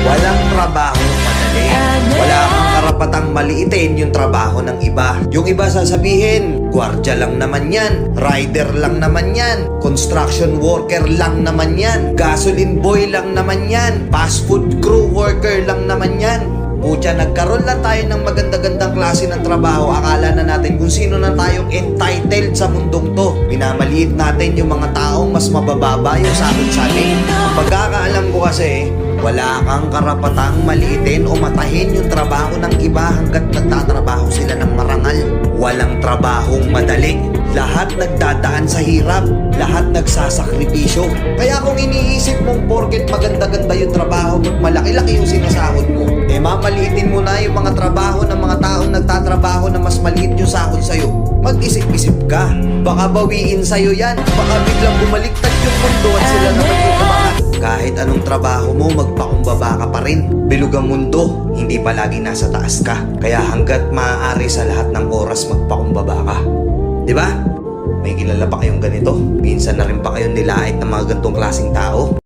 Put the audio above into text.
Walang trabaho madali. Wala kang karapatang maliitin yung trabaho ng iba. Yung iba sasabihin, gwardiya lang naman yan, rider lang naman yan, construction worker lang naman yan, gasoline boy lang naman yan, fast food crew worker lang naman yan. Pucha, nagkaroon lang tayo ng maganda-gandang klase ng trabaho. Akala na natin kung sino na tayong entitled sa mundong to. Minamaliit natin yung mga taong mas mabababa yung sahod sa atin. Ang pagkakaalam ko kasi, wala kang karapatang maliitin o matahin yung trabaho ng iba hanggat nagtatrabaho sila ng marangal. Walang trabahong madali. Lahat nagdadaan sa hirap. Lahat nagsasakripisyo. Kaya kung iniisip mong porket maganda-ganda yung trabaho mo't malaki-laki yung sinasahod mo, mamaliitin mo na yung mga trabaho ng mga taong nagtatrabaho na mas maliit yung sahod sa'yo. Mag-isip-isip ka. Baka bawiin sa'yo yan. Baka biglang bumaliktad yung mundo at sila naman yung kabangat. Kahit anong trabaho mo, magpakumbaba ka pa rin. Bilog ang mundo, hindi palagi nasa taas ka. Kaya hanggat maaari sa lahat ng oras, magpakumbaba ka. Diba? May kilala pa kayong ganito? Minsan na rin pa kayong nilait ng mga ganitong klaseng tao?